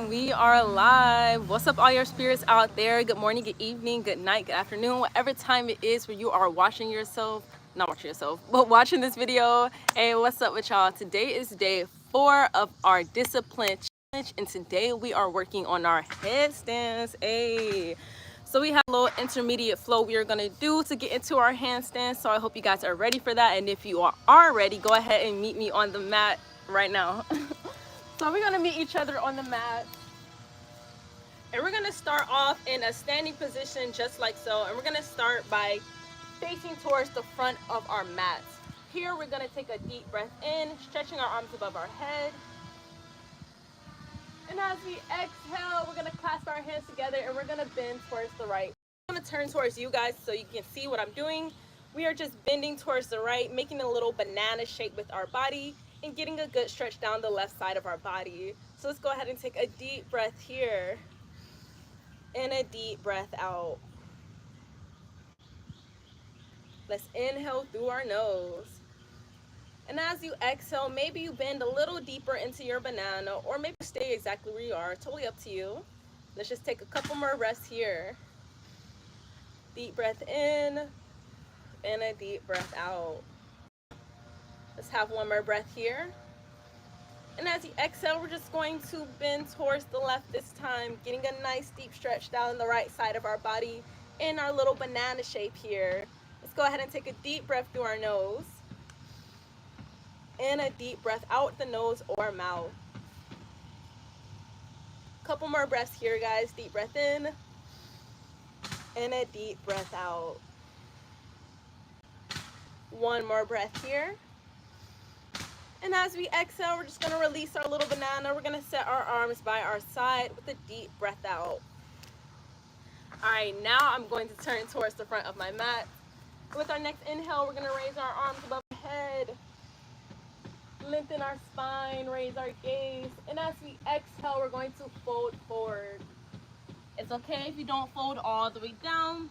And we are live. What's up, all your spirits out there? Good morning, good evening, good night, good afternoon, whatever time it is where you are watching yourself, not watching yourself, but watching this video. Hey, what's up with y'all? Today is day 4 of our discipline challenge, and today we are working on our headstands. Hey. So we have a little intermediate flow we are gonna do to get into our handstands. So I hope you guys are ready for that. And if you are ready, go ahead and meet me on the mat right now. So we're gonna meet each other on the mat. And we're gonna start off in a standing position just like so. And we're gonna start by facing towards the front of our mats. Here we're gonna take a deep breath in, stretching our arms above our head. And as we exhale, we're gonna clasp our hands together and we're gonna bend towards the right. I'm gonna turn towards you guys so you can see what I'm doing. We are just bending towards the right, making a little banana shape with our body and getting a good stretch down the left side of our body. So let's go ahead and take a deep breath here and a deep breath out. Let's inhale through our nose. And as you exhale, maybe you bend a little deeper into your banana or maybe stay exactly where you are, totally up to you. Let's just take a couple more breaths here. Deep breath in and a deep breath out. Let's have one more breath here. And as you exhale, we're just going to bend towards the left this time, getting a nice deep stretch down the right side of our body in our little banana shape here. Let's go ahead and take a deep breath through our nose and a deep breath out the nose or mouth. Couple more breaths here, guys. Deep breath in and a deep breath out. One more breath here. And as we exhale, we're just going to release our little banana. We're going to set our arms by our side with a deep breath out. All right, now I'm going to turn towards the front of my mat. With our next inhale, we're going to raise our arms above our head, lengthen our spine, raise our gaze. And as we exhale, we're going to fold forward. It's okay if you don't fold all the way down.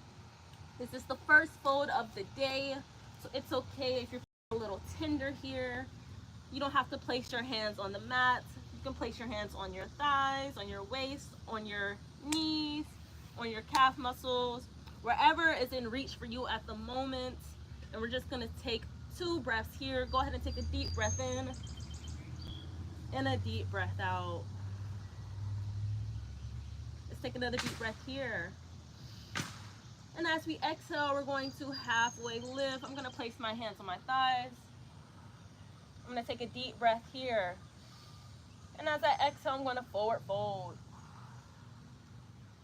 This is the first fold of the day, so it's okay if you're a little tender here. You don't have to place your hands on the mat. You can place your hands on your thighs, on your waist, on your knees, on your calf muscles, wherever is in reach for you at the moment. And we're just gonna take 2 breaths here. Go ahead and take a deep breath in and a deep breath out. Let's take another deep breath here. And as we exhale, we're going to halfway lift. I'm gonna place my hands on my thighs. I'm gonna take a deep breath here. And as I exhale, I'm gonna forward fold.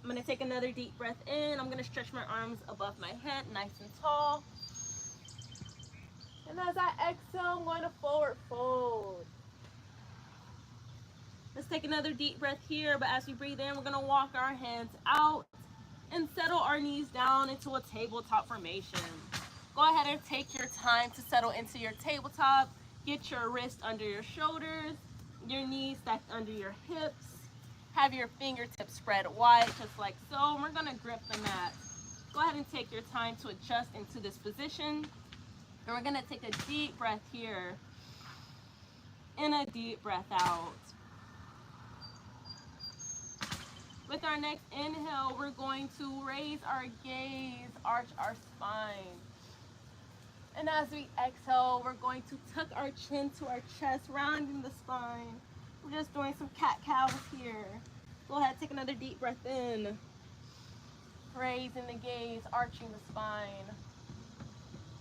I'm gonna take another deep breath in. I'm gonna stretch my arms above my head, nice and tall. And as I exhale, I'm going to forward fold. Let's take another deep breath here, but as we breathe in, we're gonna walk our hands out and settle our knees down into a tabletop formation. Go ahead and take your time to settle into your tabletop. Get your wrists under your shoulders, your knees stacked under your hips. Have your fingertips spread wide, just like so. We're gonna grip the mat. Go ahead and take your time to adjust into this position. And we're gonna take a deep breath here and a deep breath out. With our next inhale, we're going to raise our gaze, arch our spine. And as we exhale, we're going to tuck our chin to our chest, rounding the spine. We're just doing some cat-cows here. Go ahead, take another deep breath in. Raising the gaze, arching the spine.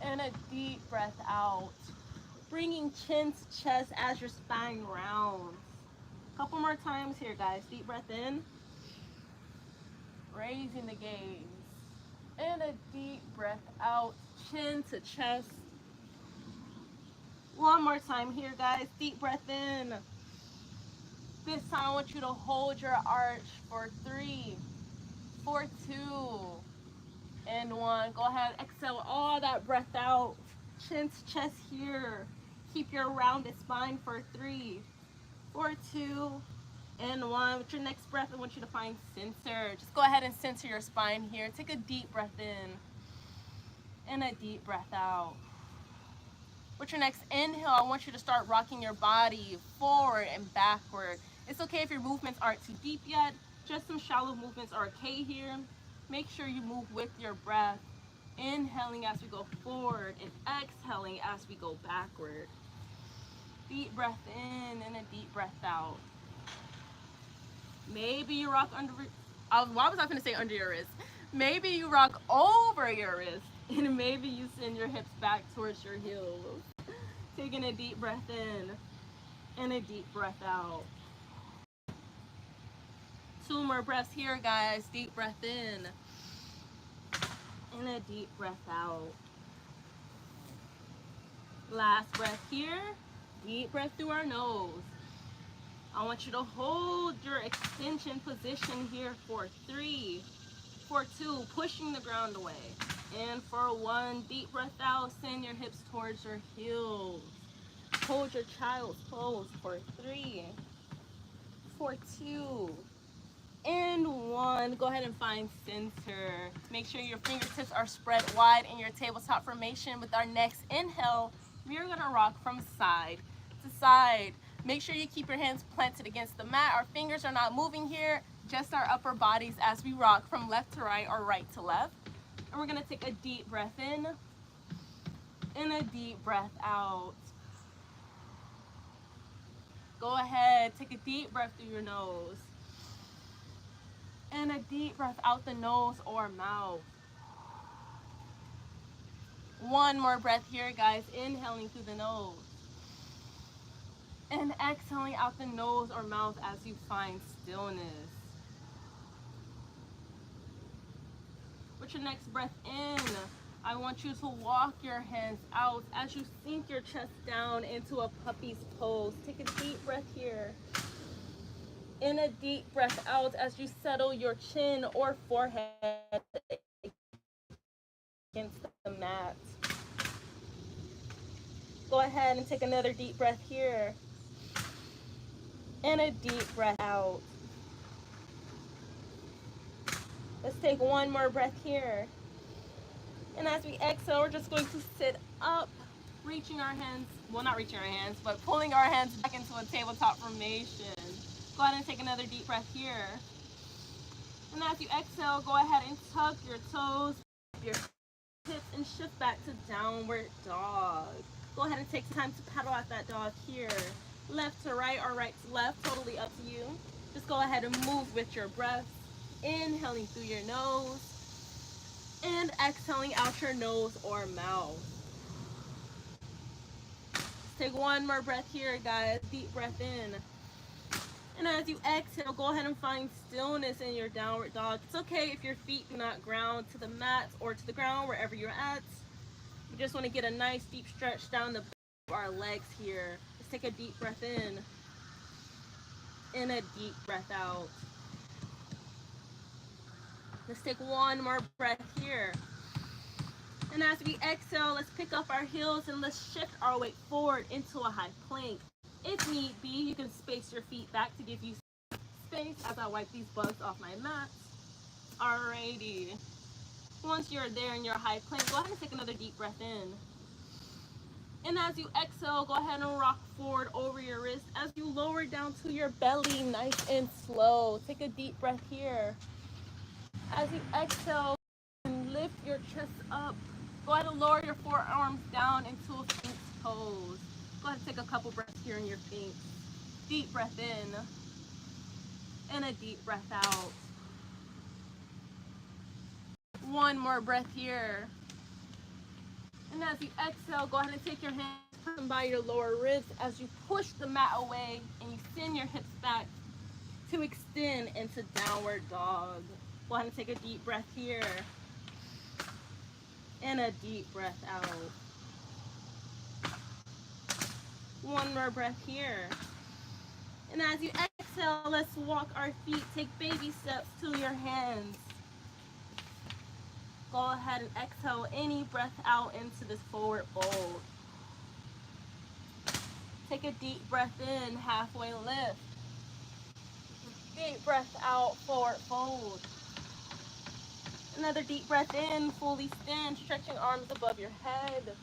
And a deep breath out. Bringing chin to chest as your spine rounds. Couple more times here, guys. Deep breath in. Raising the gaze. And a deep breath out, chin to chest. One more time here, guys. Deep breath in. This time I want you to hold your arch for 3, for 2, and 1. Go ahead, exhale all that breath out. Chin to chest here. Keep your rounded spine for 3, for 2, and 1. With your next breath, I want you to find center. Just go ahead and center your spine here. Take a deep breath in and a deep breath out. With your next inhale, I want you to start rocking your body forward and backward. It's okay if your movements aren't too deep yet. Just some shallow movements are okay here. Make sure you move with your breath. Inhaling as we go forward and exhaling as we go backward. Deep breath in and a deep breath out. Maybe you rock under, why was I going to say under your wrist? Maybe you rock over your wrist, and maybe you send your hips back towards your heels. Taking a deep breath in and a deep breath out. 2 more breaths here, guys. Deep breath in and a deep breath out. Last breath here. Deep breath through our nose. I want you to hold your extension position here for 3, for 2, pushing the ground away. And for 1, deep breath out, send your hips towards your heels. Hold your child's pose for 3, for 2, and 1. Go ahead and find center. Make sure your fingertips are spread wide in your tabletop formation. With our next inhale, we're gonna rock from side to side. Make sure you keep your hands planted against the mat. Our fingers are not moving here, just our upper bodies as we rock from left to right or right to left. And we're gonna take a deep breath in and a deep breath out. Go ahead, take a deep breath through your nose. And a deep breath out the nose or mouth. 1 more breath here, guys. Inhaling through the nose. And exhaling out the nose or mouth as you find stillness. With your next breath in, I want you to walk your hands out as you sink your chest down into a puppy's pose. Take a deep breath here. And a deep breath out as you settle your chin or forehead against the mat. Go ahead and take another deep breath here. And a deep breath out. Let's take 1 more breath here. And as we exhale, we're just going to sit up, reaching our hands, well, not reaching our hands, but pulling our hands back into a tabletop formation. Go ahead and take another deep breath here. And as you exhale, go ahead and tuck your toes, your hips, and shift back to downward dog. Go ahead and take time to paddle out that dog here. Left to right or right to left, totally up to you. Just go ahead and move with your breath. Inhaling through your nose and exhaling out your nose or mouth. Let's take 1 more breath here, guys. Deep breath in. And as you exhale, go ahead and find stillness in your downward dog. It's okay if your feet do not ground to the mat or to the ground, wherever you're at. We just want to get a nice deep stretch down the back of our legs here. Let's take a deep breath in and a deep breath out. Let's take 1 more breath here. And as we exhale, let's pick up our heels and let's shift our weight forward into a high plank. If need be, you can space your feet back to give you space as I wipe these bugs off my mat. Alrighty. Once you're there in your high plank, go ahead and take another deep breath in. And as you exhale, go ahead and rock forward over your wrist as you lower down to your belly, nice and slow. Take a deep breath here. As you exhale and lift your chest up, go ahead and lower your forearms down into a Sphinx pose. Go ahead and take a couple breaths here in your Sphinx. Deep breath in and a deep breath out. 1 more breath here. And as you exhale, go ahead and take your hands, put them by your lower ribs as you push the mat away and you send your hips back to extend into downward dog. Go ahead and take a deep breath here and a deep breath out. 1 more breath here. And as you exhale, let's walk our feet. Take baby steps to your hands. Go ahead and exhale any breath out into this forward fold. Take a deep breath in, halfway lift. Deep breath out, forward fold. Another deep breath in, fully stand, stretching arms above your head.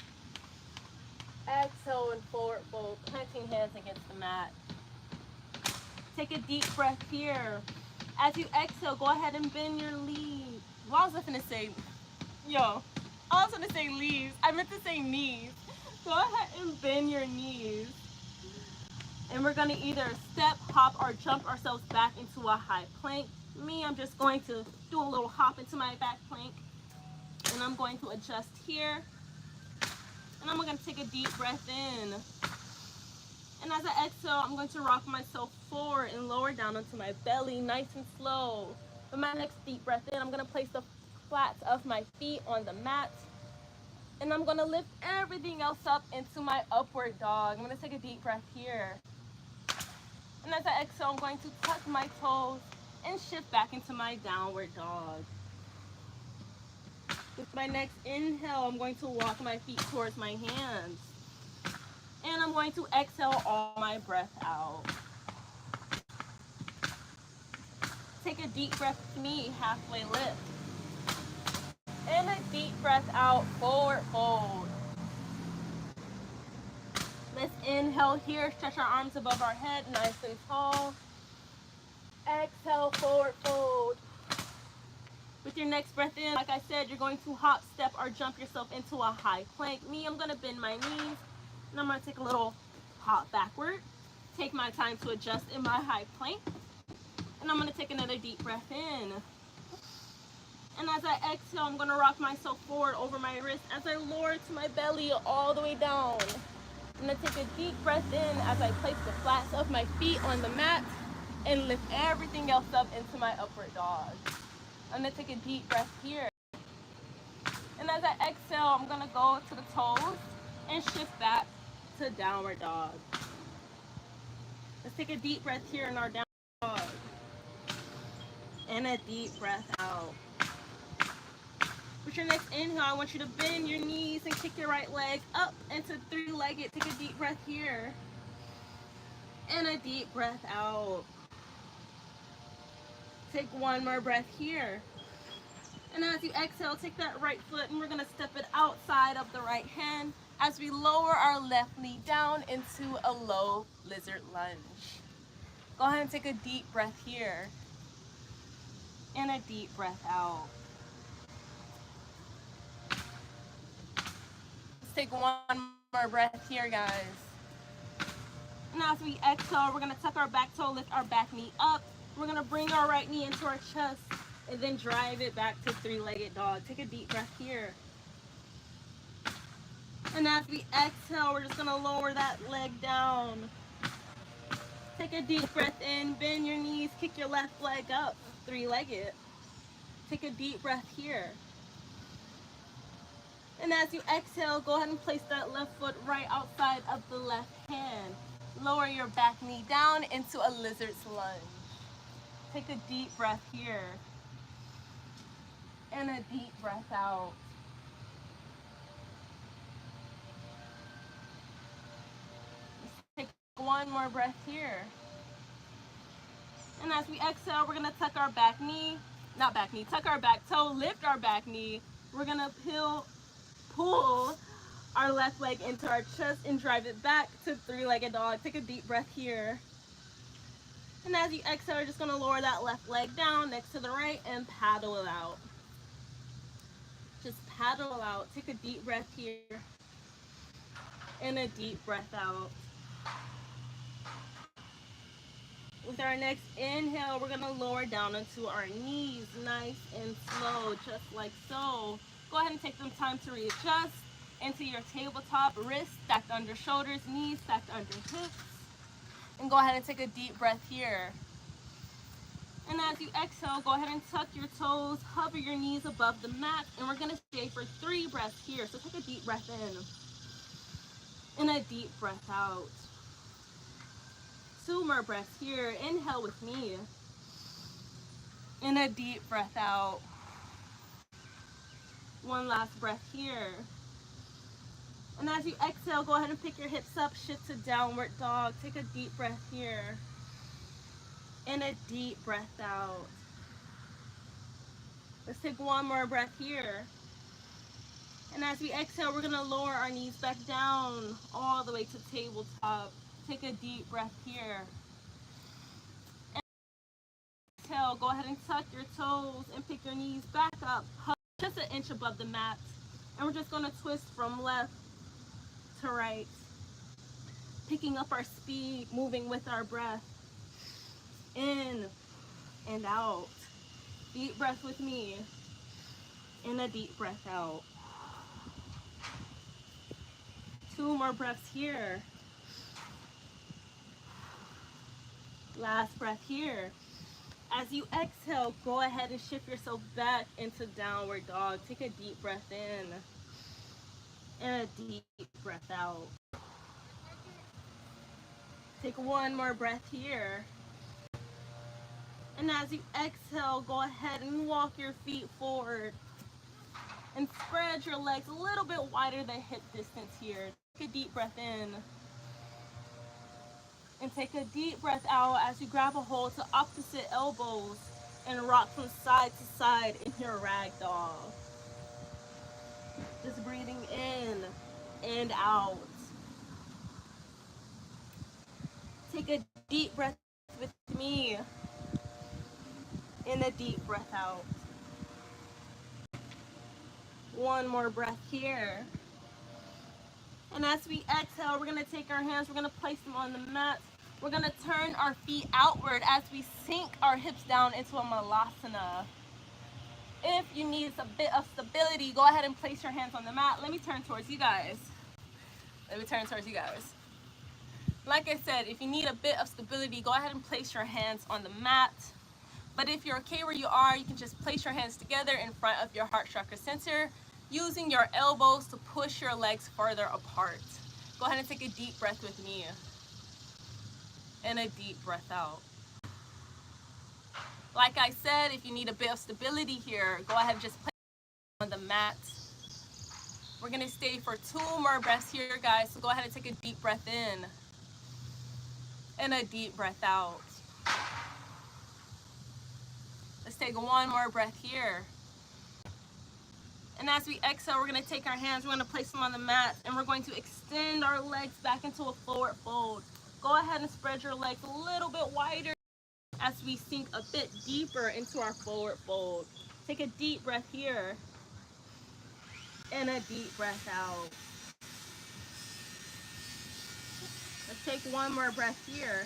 Exhale and forward fold, planting hands against the mat. Take a deep breath here. As you exhale, go ahead and bend your leaves. Well, I was going to say, I was going to say leaves. I meant to say knees. Go ahead and bend your knees. And we're going to either step, hop, or jump ourselves back into a high plank. Me, I'm just going to do a little hop into my back plank. And I'm going to adjust here. And I'm going to take a deep breath in. And as I exhale, I'm going to rock myself forward and lower down onto my belly, nice and slow. With my next deep breath in, I'm going to place the flats of my feet on the mat. And I'm going to lift everything else up into my upward dog. I'm going to take a deep breath here. And as I exhale, I'm going to tuck my toes and shift back into my downward dog. With my next inhale, I'm going to walk my feet towards my hands. And I'm going to exhale all my breath out. Take a deep breath with me, halfway lift. And a deep breath out, forward fold. Let's inhale here, stretch our arms above our head, nice and tall. Exhale, forward fold. With your next breath in, like I said, you're going to hop, step, or jump yourself into a high plank. Me, I'm going to bend my knees, and I'm going to take a little hop backward. Take my time to adjust in my high plank. And I'm going to take another deep breath in. And as I exhale, I'm going to rock myself forward over my wrist as I lower to my belly all the way down. I'm going to take a deep breath in as I place the flats of my feet on the mat and lift everything else up into my upward dog. I'm going to take a deep breath here. And as I exhale, I'm going to go to the toes and shift back to downward dog. Let's take a deep breath here in our downward dog. And a deep breath out. With your next inhale, I want you to bend your knees and kick your right leg up into three-legged. Take a deep breath here. And a deep breath out. Take one more breath here. And as you exhale, take that right foot and we're going to step it outside of the right hand as we lower our left knee down into a low lizard lunge. Go ahead and take a deep breath here. And a deep breath out. Let's take one more breath here, guys. And as we exhale, we're going to tuck our back toe, lift our back knee up. We're going to bring our right knee into our chest and then drive it back to three-legged dog. Take a deep breath here. And as we exhale, we're just going to lower that leg down. Take a deep breath in, bend your knees, kick your left leg up, three-legged. Take a deep breath here. And as you exhale, go ahead and place that left foot right outside of the left hand. Lower your back knee down into a lizard's lunge. Take a deep breath here. And a deep breath out. Take one more breath here. And as we exhale, we're going to tuck our back knee, tuck our back toe, lift our back knee. We're going to pull our left leg into our chest and drive it back to three-legged dog. Take a deep breath here. And as you exhale, you're just going to lower that left leg down next to the right and paddle it out. Just paddle out. Take a deep breath here. And a deep breath out. With our next inhale, we're going to lower down onto our knees, nice and slow, just like so. Go ahead and take some time to readjust into your tabletop, wrists stacked under shoulders, knees stacked under hips. And go ahead and take a deep breath here. And as you exhale, go ahead and tuck your toes, hover your knees above the mat, and we're going to stay for 3 breaths here. So take a deep breath in and a deep breath out. 2 more breaths here. Inhale with me. And a deep breath out. 1 last breath here. And as you exhale, go ahead and pick your hips up, shift to downward dog. Take a deep breath here. And a deep breath out. Let's take 1 more breath here. And as we exhale, we're going to lower our knees back down all the way to tabletop. Take a deep breath here. exhale, go ahead and tuck your toes and pick your knees back up, just an inch above the mat. And we're just gonna twist from left to right, picking up our speed, moving with our breath. In and out. Deep breath with me. In a deep breath out. 2 more breaths here. Last breath here. As you exhale, go ahead and shift yourself back into downward dog. Take a deep breath in and a deep breath out. Take 1 more breath here. And as you exhale, go ahead and walk your feet forward and spread your legs a little bit wider than hip distance here. Take a deep breath in and take a deep breath out as you grab a hold to opposite elbows and rock from side to side in your ragdoll. Just breathing in and out. Take a deep breath with me. In a deep breath out. 1 more breath here. And as we exhale, we're going to take our hands, we're going to place them on the mat. We're going to turn our feet outward as we sink our hips down into a malasana. If you need a bit of stability, go ahead and place your hands on the mat. Let me turn towards you guys. Like I said, if you need a bit of stability, go ahead and place your hands on the mat. But if you're okay where you are, you can just place your hands together in front of your heart chakra center, using your elbows to push your legs further apart. Go ahead and take a deep breath with me. And a deep breath out. Like I said, if you need a bit of stability here, go ahead and just place on the mat. We're going to stay for 2 more breaths here, guys. So go ahead and take a deep breath in. And a deep breath out. Let's take 1 more breath here. And as we exhale, we're going to take our hands, we're going to place them on the mat, and we're going to extend our legs back into a forward fold. Go ahead and spread your legs a little bit wider as we sink a bit deeper into our forward fold. Take a deep breath here. And a deep breath out. Let's take 1 more breath here.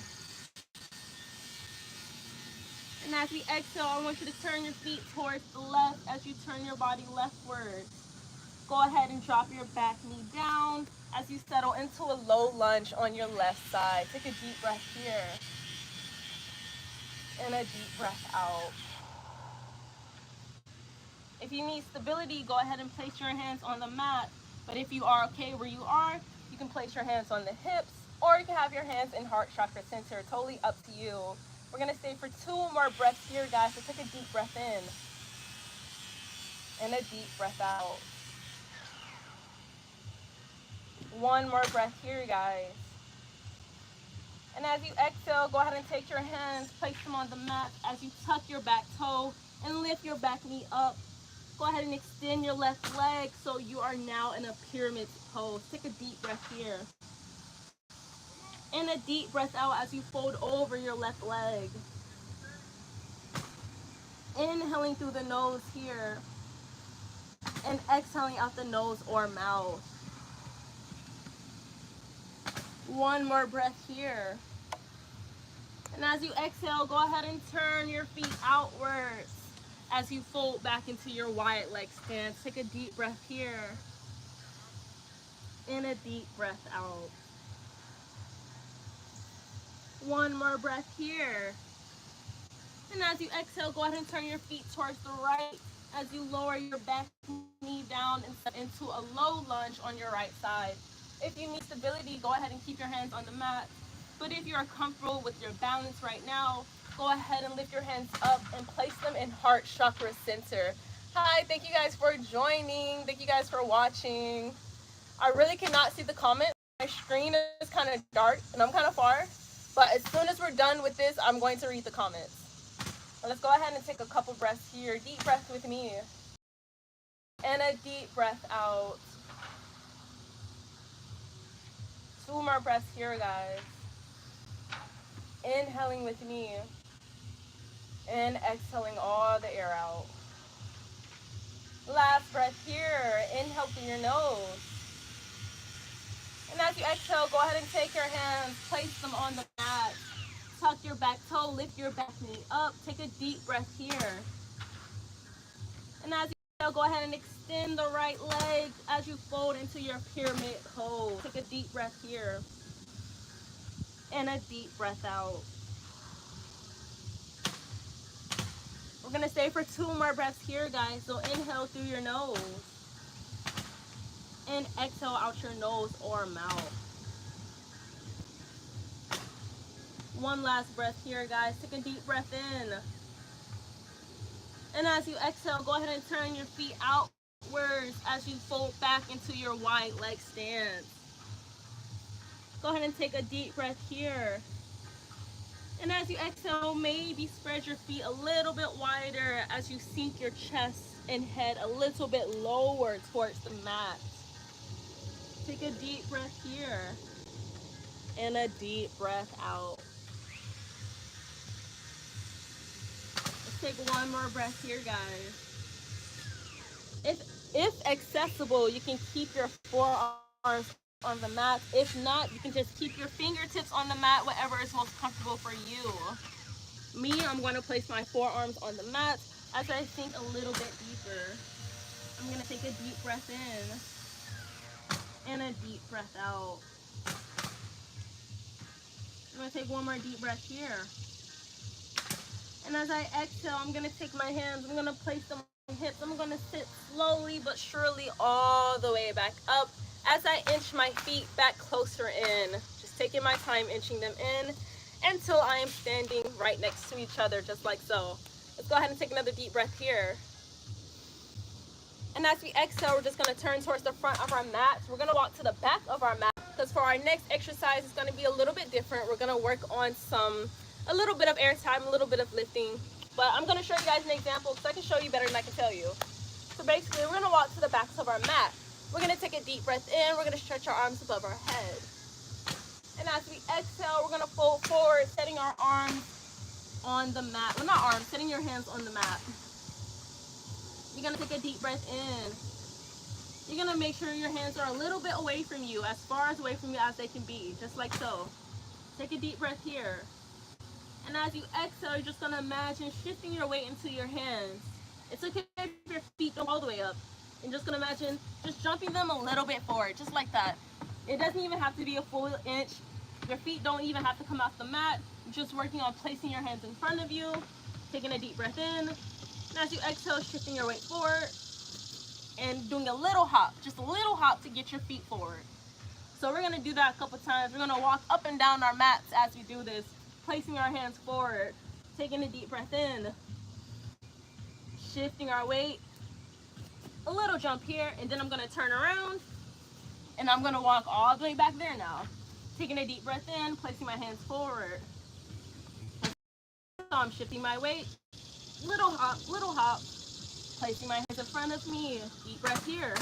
And as we exhale, I want you to turn your feet towards the left as you turn your body leftward. Go ahead and drop your back knee down as you settle into a low lunge on your left side. Take a deep breath here. And a deep breath out. If you need stability, go ahead and place your hands on the mat. But if you are okay where you are, you can place your hands on the hips, or you can have your hands in heart chakra center. Totally up to you. We're going to stay for 2 more breaths here, guys. So take a deep breath in. And a deep breath out. 1 more breath here, guys. And as you exhale, go ahead and take your hands, place them on the mat as you tuck your back toe and lift your back knee up. Go ahead and extend your left leg so you are now in a pyramid pose. Take a deep breath here. And a deep breath out as you fold over your left leg. Inhaling through the nose here. And exhaling out the nose or mouth. 1 more breath here. And as you exhale, go ahead and turn your feet outwards as you fold back into your wide leg stance. Take a deep breath here. And a deep breath out. 1 more breath here. And as you exhale, go ahead and turn your feet towards the right as you lower your back knee down and step into a low lunge on your right side. If you need stability, go ahead and keep your hands on the mat. But if you're comfortable with your balance right now, go ahead and lift your hands up and place them in heart chakra center. Hi, thank you guys for joining. Thank you guys for watching. I really cannot see the comments. My screen is kind of dark and I'm kind of far. But as soon as we're done with this, I'm going to read the comments. But let's go ahead and take a couple breaths here. Deep breath with me. And a deep breath out. 2 more breaths here, guys. Inhaling with me. And exhaling all the air out. Last breath here. Inhale through your nose. And as you exhale, go ahead and take your hands, place them on the mat. Tuck your back toe, lift your back knee up. Take a deep breath here. And as you exhale, go ahead and extend the right leg as you fold into your pyramid pose. Take a deep breath here. And a deep breath out. We're going to stay for 2 more breaths here, guys. So inhale through your nose. And exhale out your nose or mouth. One last breath here, guys. Take a deep breath in. And as you exhale, go ahead and turn your feet outwards as you fold back into your wide leg stance. Go ahead and take a deep breath here. And as you exhale, maybe spread your feet a little bit wider as you sink your chest and head a little bit lower towards the mat. Take a deep breath here. And a deep breath out. Let's take one more breath here, guys. If accessible, you can keep your forearms on the mat. If not, you can just keep your fingertips on the mat, whatever is most comfortable for you. Me, I'm going to place my forearms on the mat as I sink a little bit deeper. I'm going to take a deep breath in and a deep breath out. I'm going to take one more deep breath here. And as I exhale, I'm going to take my hands, I'm going to place them on my hips. I'm going to sit slowly but surely all the way back up as I inch my feet back closer in. Just taking my time inching them in until I am standing right next to each other, just like so. Let's go ahead and take another deep breath here. And as we exhale, we're just going to turn towards the front of our mat. We're going to walk to the back of our mat because for our next exercise, it's going to be a little bit different. We're going to work on a little bit of air time, a little bit of lifting. But I'm going to show you guys an example because I can show you better than I can tell you. So basically, we're going to walk to the backs of our mat. We're going to take a deep breath in. We're going to stretch our arms above our head. And as we exhale, we're going to fold forward, setting our arms on the mat. Well, not arms, setting your hands on the mat. You're going to take a deep breath in. You're going to make sure your hands are a little bit away from you, as far as away from you as they can be, just like so. Take a deep breath here. And as you exhale, you're just going to imagine shifting your weight into your hands. It's okay if your feet don't all the way up. And just going to imagine just jumping them a little bit forward, just like that. It doesn't even have to be a full inch. Your feet don't even have to come off the mat. You're just working on placing your hands in front of you, taking a deep breath in. And as you exhale, shifting your weight forward and doing a little hop, just a little hop to get your feet forward. So we're going to do that a couple times. We're going to walk up and down our mats as we do this, placing our hands forward, taking a deep breath in, shifting our weight, a little jump here, and then I'm going to turn around, and I'm going to walk all the way back there now. Taking a deep breath in, placing my hands forward. So I'm shifting my weight, little hop, placing my hands in front of me, deep breath here.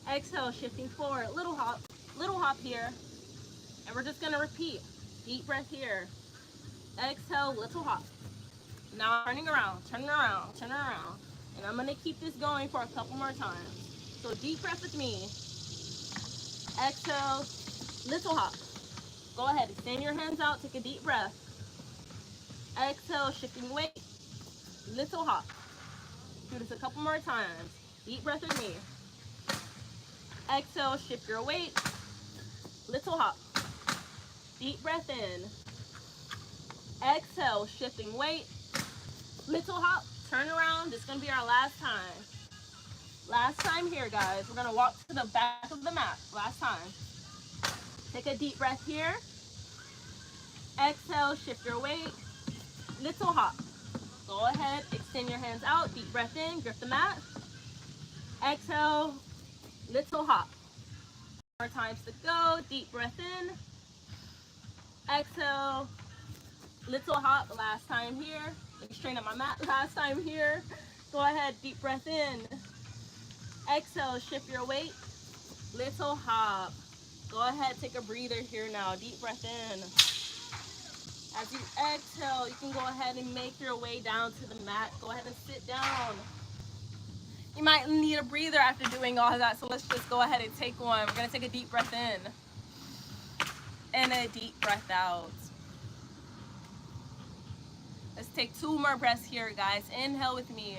Exhale, shifting forward, little hop here, and we're just going to repeat. Deep breath here. Exhale, little hop. Now turning around, and I'm going to keep this going for a couple more times. So deep breath with me. Exhale, little hop. Go ahead, extend your hands out, take a deep breath. Exhale, shifting weight, little hop. Do this a couple more times. Deep breath with me. Exhale, shift your weight, little hop. Deep breath in. Exhale, shifting weight, little hop. Turn around. This is going to be our last time. Last time here, guys. We're going to walk to the back of the mat. Last time. Take a deep breath here. Exhale, shift your weight, little hop. Go ahead, extend your hands out. Deep breath in, grip the mat. Exhale, little hop. More times to go. Deep breath in. Exhale, little hop. Last time here. Let me straighten up my mat. Last time here. Go ahead, deep breath in. Exhale, shift your weight, little hop. Go ahead, take a breather here now. Deep breath in. As you exhale, you can go ahead and make your way down to the mat. Go ahead and sit down. You might need a breather after doing all of that, so let's just go ahead and take one. We're gonna take a deep breath in and a deep breath out. Let's take 2 more breaths here, guys. Inhale with me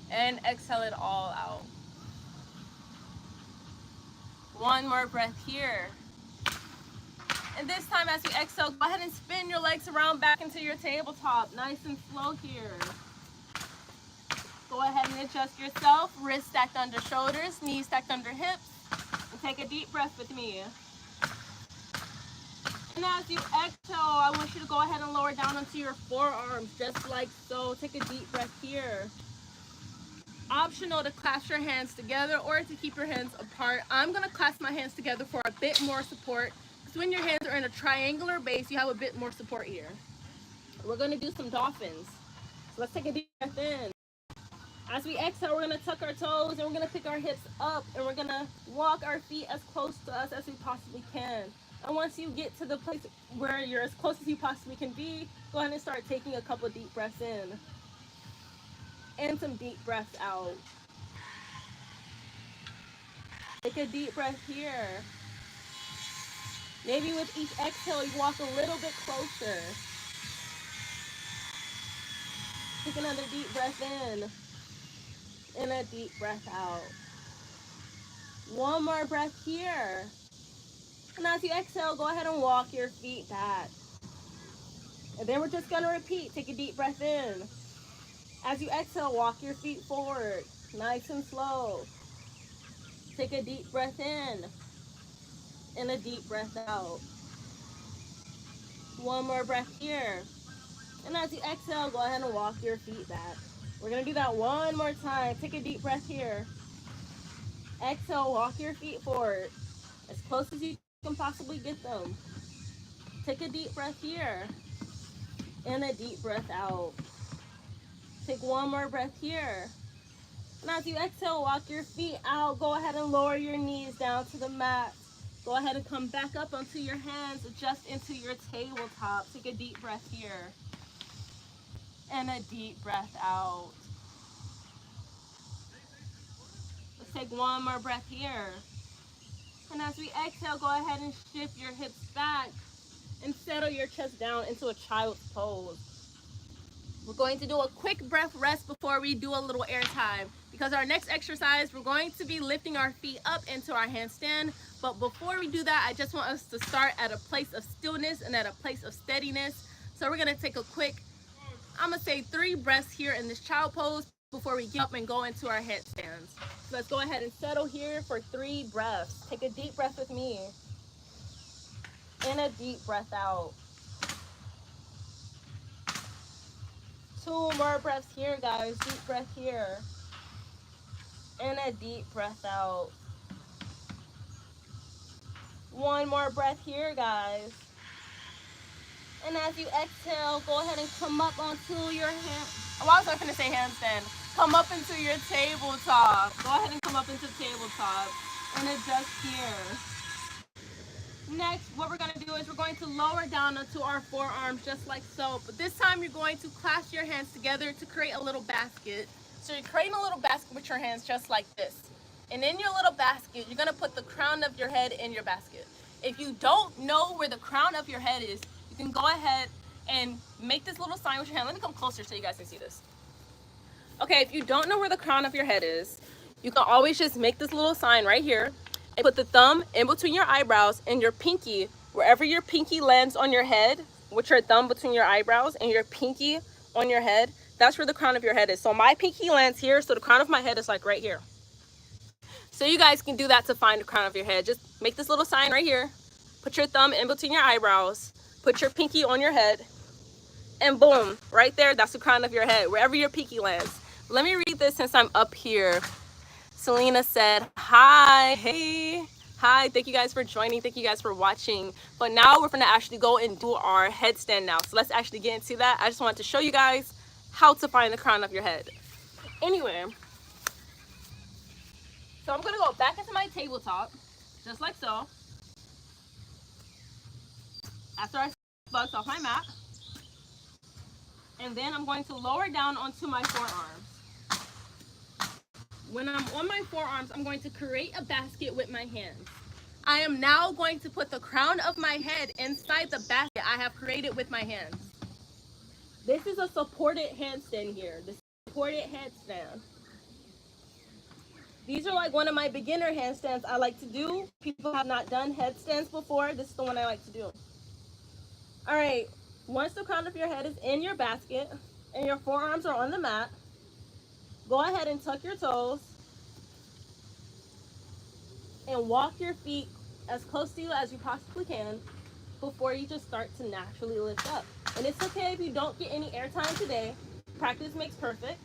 and exhale it all out. 1 more breath here. And this time as you exhale, go ahead and spin your legs around back into your tabletop. Nice and slow here. Go ahead and adjust yourself. Wrists stacked under shoulders, knees stacked under hips. And take a deep breath with me. And as you exhale, I want you to go ahead and lower down onto your forearms, just like so. Take a deep breath here. Optional to clasp your hands together or to keep your hands apart. I'm going to clasp my hands together for a bit more support. Because when your hands are in a triangular base, you have a bit more support here. We're going to do some dolphins. So let's take a deep breath in. As we exhale, we're going to tuck our toes and we're going to pick our hips up and we're going to walk our feet as close to us as we possibly can. And once you get to the place where you're as close as you possibly can be, go ahead and start taking a couple deep breaths in and some deep breaths out. Take a deep breath here. Maybe with each exhale, you walk a little bit closer. Take another deep breath in and a deep breath out. 1 more breath here. And as you exhale, go ahead and walk your feet back. And then we're just going to repeat. Take a deep breath in. As you exhale, walk your feet forward. Nice and slow. Take a deep breath in and a deep breath out. 1 more breath here. And as you exhale, go ahead and walk your feet back. We're going to do that 1 more time. Take a deep breath here. Exhale, walk your feet forward as close as you can possibly get them. Take a deep breath here and a deep breath out. Take 1 more breath here. And as you exhale, walk your feet out. Go ahead and lower your knees down to the mat. Go ahead and come back up onto your hands, adjust into your tabletop. Take a deep breath here and a deep breath out. Let's take 1 more breath here. And as we exhale, go ahead and shift your hips back and settle your chest down into a child's pose. We're going to do a quick breath rest before we do a little air time. Because our next exercise, we're going to be lifting our feet up into our handstand. But before we do that, I just want us to start at a place of stillness and at a place of steadiness. So we're going to take a quick, I'm going to say 3 breaths here in this child pose before we get up and go into our headstands. So let's go ahead and settle here for 3 breaths. Take a deep breath with me. And a deep breath out. 2 more breaths here, guys. Deep breath here. And a deep breath out. 1 more breath here, guys. And as you exhale, go ahead and come up onto your hand. Oh, I was going to say handstand. Come up into your tabletop. Go ahead and come up into tabletop and adjust here. Next, what we're going to do is we're going to lower down onto our forearms just like so. But this time you're going to clasp your hands together to create a little basket. So you're creating a little basket with your hands just like this. And in your little basket, you're going to put the crown of your head in your basket. If you don't know where the crown of your head is, you can go ahead and make this little sign with your hand. Let me come closer so you guys can see this. Okay, if you don't know where the crown of your head is, you can always just make this little sign right here. And put the thumb in between your eyebrows and your pinky, wherever your pinky lands on your head, with your thumb between your eyebrows and your pinky on your head, that's where the crown of your head is. So my pinky lands here, so the crown of my head is like right here. So you guys can do that to find the crown of your head. Just make this little sign right here. Put your thumb in between your eyebrows, put your pinky on your head, and boom, right there, that's the crown of your head, wherever your pinky lands. Let me read this since I'm up here. Selena said, hi, hey, hi, thank you guys for joining, thank you guys for watching. But now we're gonna actually go and do our headstand now. So let's actually get into that. I just wanted to show you guys how to find the crown of your head. Anyway, so I'm gonna go back into my tabletop, just like so. After I bugs off my mat. And then I'm going to lower down onto my forearms. When I'm on my forearms, I'm going to create a basket with my hands. I am now going to put the crown of my head inside the basket I have created with my hands. This is a supported handstand here. This supported headstand. These are like one of my beginner handstands I like to do. People have not done headstands before. This is the one I like to do. All right, once the crown of your head is in your basket and your forearms are on the mat, go ahead and tuck your toes and walk your feet as close to you as you possibly can before you just start to naturally lift up. And it's okay if you don't get any airtime today. Practice makes perfect.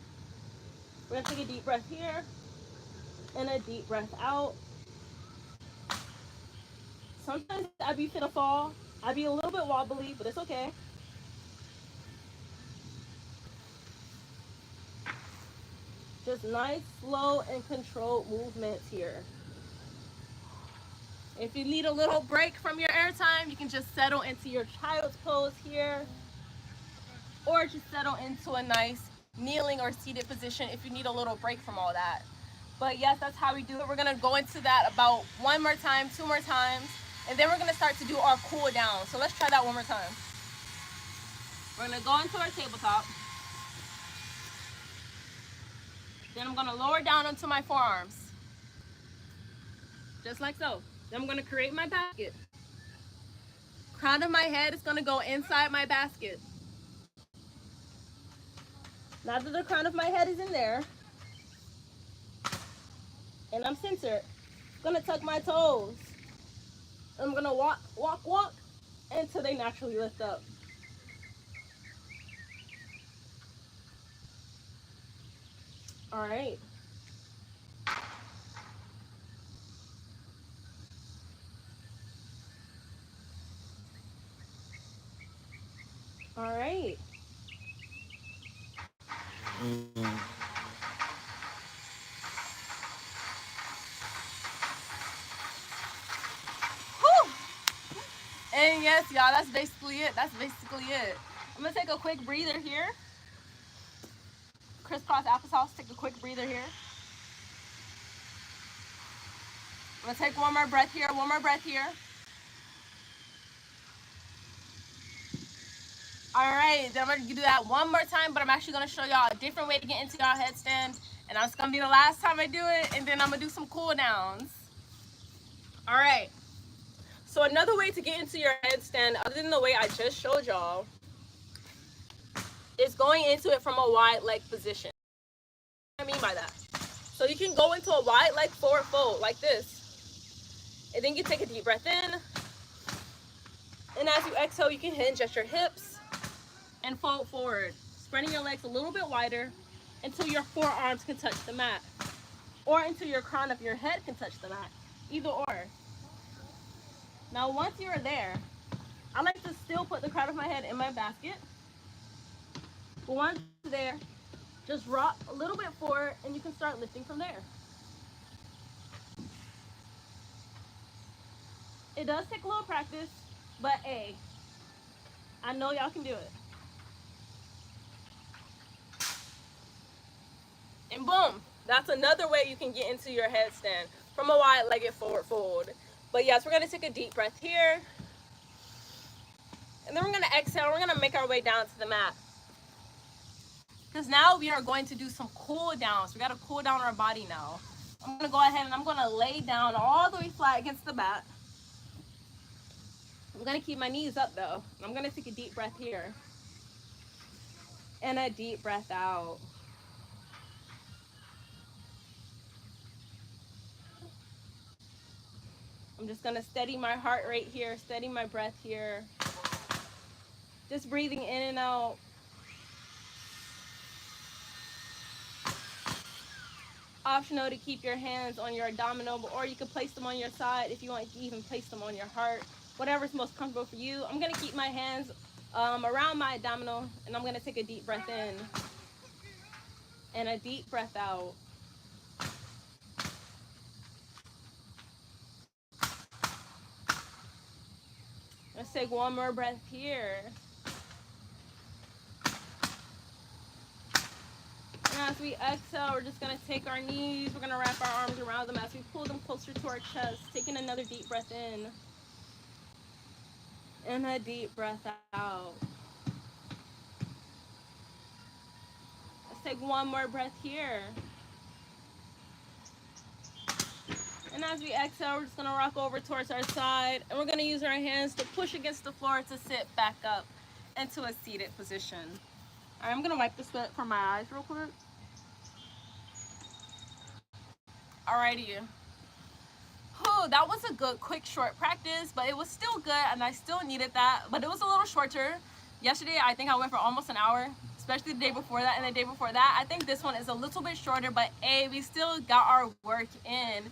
We're gonna take a deep breath here and a deep breath out. Sometimes I be finna fall. I be a little bit wobbly, but it's okay. Just nice, slow, and controlled movements here. If you need a little break from your airtime, you can just settle into your child's pose here, or just settle into a nice kneeling or seated position if you need a little break from all that. But yes, that's how we do it. We're gonna go into that about one more time, two more times, and then we're gonna start to do our cool down. So let's try that one more time. We're gonna go into our tabletop. Then I'm gonna lower down onto my forearms, just like so. Then I'm gonna create my basket. Crown of my head is gonna go inside my basket. Now that the crown of my head is in there, and I'm centered, I'm gonna tuck my toes. I'm gonna walk, walk, walk until they naturally lift up. All right. All right. Whew. And yes, y'all, that's basically it. That's basically it. I'm gonna take a quick breather here. Crisscross applesauce, take a quick breather here. I'm gonna take one more breath here, one more breath here. All right, then we're gonna do that one more time, but I'm actually gonna show y'all a different way to get into y'all headstand. And that's gonna be the last time I do it, and then I'm gonna do some cool downs. All right, so another way to get into your headstand, other than the way I just showed y'all, is going into it from a wide leg position. What do I mean by that? So you can go into a wide leg forward fold like this, and then you take a deep breath in, and as you exhale, you can hinge at your hips and fold forward, spreading your legs a little bit wider until your forearms can touch the mat, or until your crown of your head can touch the mat, either or. Now once you're there, I like to still put the crown of my head in my basket, but once you're there, just rock a little bit forward and you can start lifting from there. It does take a little practice, but hey, I know y'all can do it. And boom, that's another way you can get into your headstand, from a wide-legged forward fold. But yes, we're gonna take a deep breath here. And then we're gonna exhale, we're gonna make our way down to the mat. Because now we are going to do some cool downs. We gotta cool down our body now. I'm gonna go ahead and I'm gonna lay down all the way flat against the mat. I'm gonna keep my knees up though. I'm gonna take a deep breath here. And a deep breath out. I'm just gonna steady my heart rate here, steady my breath here. Just breathing in and out. Optional to keep your hands on your abdominal, or you can place them on your side if you want to even place them on your heart. Whatever's most comfortable for you. I'm gonna keep my hands around my abdominal, and I'm gonna take a deep breath in and a deep breath out. I'm Let's take one more breath here. And as we exhale, we're just going to take our knees. We're going to wrap our arms around them as we pull them closer to our chest. Taking another deep breath in. And a deep breath out. Let's take one more breath here. And as we exhale, we're just going to rock over towards our side. And we're going to use our hands to push against the floor to sit back up into a seated position. All right, I'm going to wipe the sweat from my eyes real quick. Alrighty. Oh, that was a good, quick, short practice, but it was still good, and I still needed that. But it was a little shorter. Yesterday, I think I went for almost an hour, especially the day before that and the day before that. I think this one is a little bit shorter, but hey, we still got our work in.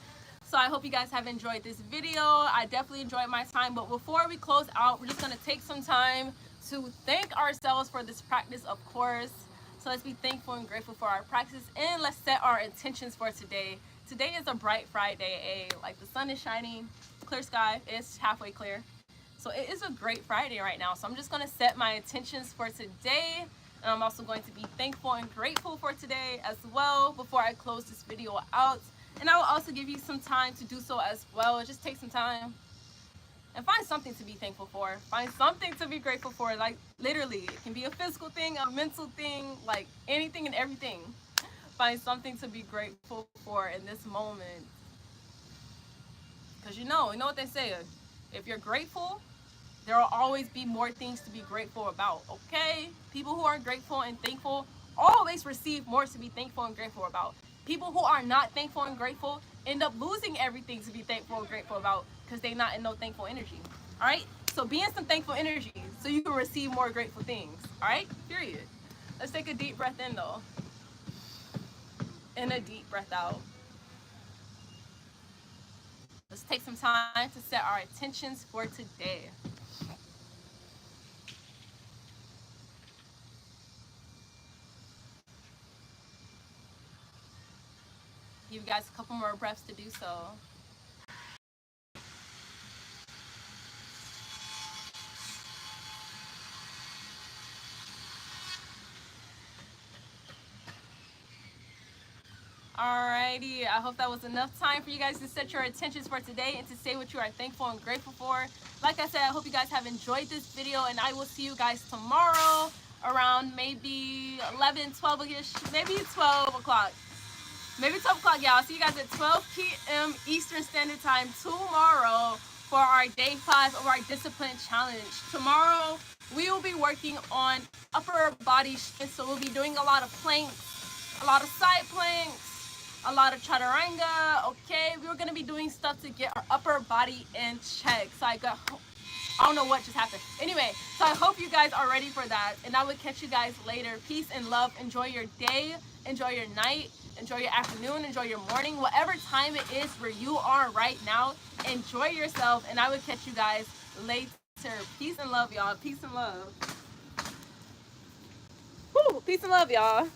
So I hope you guys have enjoyed this video. I definitely enjoyed my time, but before we close out, we're just gonna take some time to thank ourselves for this practice, of course. So let's be thankful and grateful for our practice, and let's set our intentions for today. Today is a bright Friday, like the sun is shining, clear sky, it's halfway clear. So it is a great Friday right now. So I'm just gonna set my intentions for today, and I'm also going to be thankful and grateful for today as well before I close this video out. And I will also give you some time to do so as well. Just take some time and find something to be thankful for. Find something to be grateful for. Like literally, it can be a physical thing, a mental thing, like anything and everything. Find something to be grateful for in this moment. Because you know what they say. If you're grateful, there will always be more things to be grateful about, okay? People who are grateful and thankful always receive more to be thankful and grateful about. People who are not thankful and grateful end up losing everything to be thankful and grateful about because they're not in no thankful energy, all right? So be in some thankful energy so you can receive more grateful things, all right? Period. Let's take a deep breath in, though. And a deep breath out. Let's take some time to set our intentions for today. Give you guys a couple more breaths to do so. Alrighty, I hope that was enough time for you guys to set your intentions for today and to say what you are thankful and grateful for. Like I said, I hope you guys have enjoyed this video, and I will see you guys tomorrow around maybe 11, 12-ish, maybe 12 o'clock. Maybe 12 o'clock, y'all. I'll see you guys at 12 p.m. Eastern Standard Time tomorrow for our day 5 of our discipline challenge. Tomorrow, we will be working on upper body strength, so we'll be doing a lot of planks, a lot of side planks, a lot of chaturanga, okay? We're gonna be doing stuff to get our upper body in check. So I don't know what just happened. Anyway, so I hope you guys are ready for that, and I will catch you guys later. Peace and love. Enjoy your day, enjoy your night, enjoy your afternoon, enjoy your morning, whatever time it is where you are right now. Enjoy yourself, and I will catch you guys later. Peace and love, y'all. Peace and love. Woo! Peace and love, y'all.